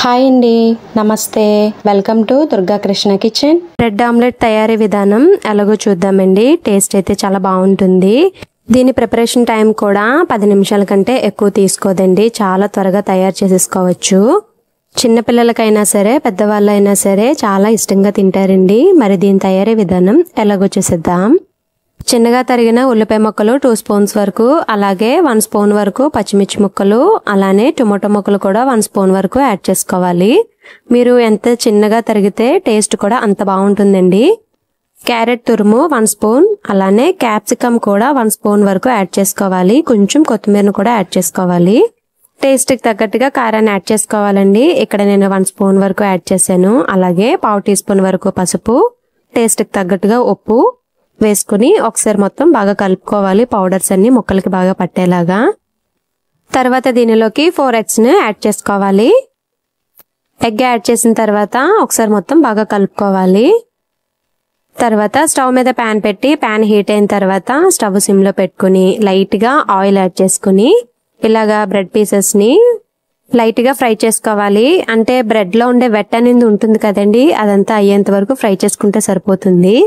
Hi అండి, నమస్తే. Welcome to Durga Krishna kitchen. Bread omelette తయారీ విధానం ఎలాగో చూద్దామండి. టేస్ట్ అయితే చాలా బాగుంటుంది. దీని ప్రిపరేషన్ టైం కూడా 10 నిమిషాల కంటే ఎక్కువ తీసుకోదండి. చాలా త్వరగా తయారు చేసేసుకోవచ్చు. చిన్నపిల్లలకైనా సరే పెద్దవాళ్ళైనా సరే చాలా ఇష్టంగా తింటారండి. మరి దీని తయారీ విధానం ఎలాగో చూసేద్దాం. చిన్నగా తరిగిన ఉల్లిపాయ ముక్కలు 2 స్పూన్స్ వరకు, అలాగే 1 స్పూన్ వరకు పచ్చిమిర్చి ముక్కలు, అలానే టొమాటో ముక్కలు కూడా 1 స్పూన్ వరకు యాడ్ చేసుకోవాలి. మీరు ఎంత చిన్నగా తరిగితే టేస్ట్ కూడా అంత బాగుంటుందండి. క్యారెట్ తురుము 1 స్పూన్, అలానే క్యాప్సికమ్ కూడా 1 స్పూన్ వరకు యాడ్ చేసుకోవాలి. కొంచెం కొత్తిమీరను కూడా యాడ్ చేసుకోవాలి. టేస్ట్కి తగ్గట్టుగా కారాన్ని యాడ్ చేసుకోవాలండి. ఇక్కడ నేను 1 స్పూన్ వరకు యాడ్ చేశాను. అలాగే 1/2 టీ స్పూన్ వరకు పసుపు, టేస్ట్కి తగ్గట్టుగా ఉప్పు వేసుకుని ఒకసారి మొత్తం బాగా కలుపుకోవాలి. పౌడర్స్ అన్ని ముక్కలకి బాగా పట్టేలాగా. తర్వాత దీనిలోకి 4 ఎగ్స్ని యాడ్ చేసుకోవాలి. ఎగ్ యాడ్ చేసిన తర్వాత ఒకసారి మొత్తం బాగా కలుపుకోవాలి. తర్వాత స్టవ్ మీద ప్యాన్ పెట్టి ప్యాన్ హీట్ అయిన తర్వాత స్టవ్ సిమ్లో పెట్టుకుని లైట్గా ఆయిల్ యాడ్ చేసుకుని ఇలాగా బ్రెడ్ పీసెస్ని లైట్గా ఫ్రై చేసుకోవాలి. అంటే బ్రెడ్లో ఉండే వెట్ అనేది ఉంటుంది కదండి, అదంతా అయ్యేంత వరకు ఫ్రై చేసుకుంటే సరిపోతుంది.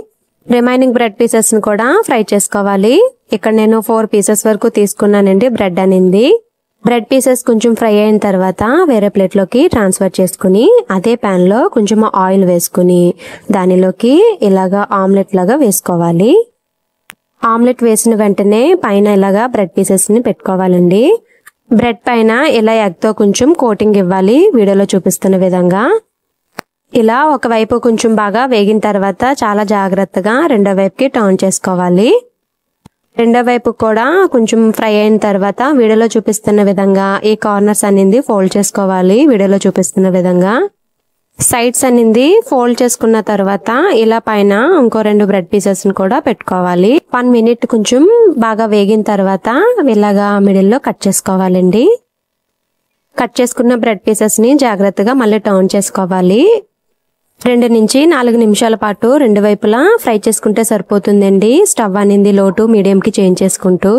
రిమైనింగ్ బ్రెడ్ పీసెస్ ని కూడా ఫ్రై చేసుకోవాలి. ఇక్కడ నేను 4 పీసెస్ వరకు తీసుకున్నానండి బ్రెడ్ అనేది. బ్రెడ్ పీసెస్ కొంచెం ఫ్రై అయిన తర్వాత వేరే ప్లేట్లోకి ట్రాన్స్ఫర్ చేసుకుని అదే ప్యాన్ లో కొంచెం ఆయిల్ వేసుకుని దానిలోకి ఇలాగా ఆమ్లెట్ లాగా వేసుకోవాలి. ఆమ్లెట్ వేసిన వెంటనే పైన ఇలాగా బ్రెడ్ పీసెస్ ని పెట్టుకోవాలండి. బ్రెడ్ పైన ఇలా ఎగ్ తో కొంచెం కోటింగ్ ఇవ్వాలి. వీడియోలో చూపిస్తున్న విధంగా ఇలా ఒకవైపు కొంచెం బాగా వేగిన తర్వాత చాలా జాగ్రత్తగా రెండో వైపుకి టర్న్ చేసుకోవాలి. రెండో వైపు కూడా కొంచెం ఫ్రై అయిన తర్వాత వీడియోలో చూపిస్తున్న విధంగా ఈ కార్నర్స్ అనేది ఫోల్డ్ చేసుకోవాలి. వీడియోలో చూపిస్తున్న విధంగా సైడ్స్ అనేది ఫోల్డ్ చేసుకున్న తర్వాత ఇలా పైన ఇంకో 2 బ్రెడ్ పీసెస్ ని కూడా పెట్టుకోవాలి. 1 మినిట్ కొంచెం బాగా వేగిన తర్వాత ఇలాగా మిడిల్లో కట్ చేసుకోవాలండి. కట్ చేసుకున్న బ్రెడ్ పీసెస్ ని జాగ్రత్తగా మళ్ళీ టర్న్ చేసుకోవాలి. 2 నుంచి 4 నిమిషాల పాటు 2 వైపులా ఫ్రై చేసుకుంటే సరిపోతుందండి. స్టవ్ అనేది లో టు మీడియం కి చేంజ్ చేసుకుంటూ.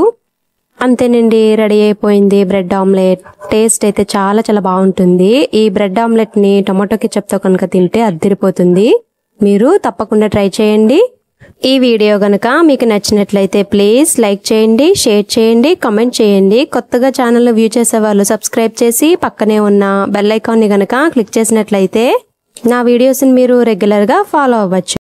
అంతేనండి, రెడీ అయిపోయింది బ్రెడ్ ఆమ్లెట్. టేస్ట్ అయితే చాలా బాగుంటుంది. ఈ బ్రెడ్ ఆమ్లెట్ ని టొమాటో కెచప్ తో కనుక తింటే అద్దిరిపోతుంది. మీరు తప్పకుండా ట్రై చేయండి. ఈ వీడియో గనక మీకు నచ్చినట్లయితే ప్లీజ్ లైక్ చేయండి, షేర్ చేయండి, కామెంట్ చేయండి. కొత్తగా ఛానల్ వ్యూ చేసే వాళ్ళు సబ్స్క్రైబ్ చేసి పక్కనే ఉన్న బెల్ ఐకాన్ ని గనక క్లిక్ చేసినట్లయితే నా వీడియోస్ ని మీరు రెగ్యులర్ గా ఫాలో అవ్వచ్చు.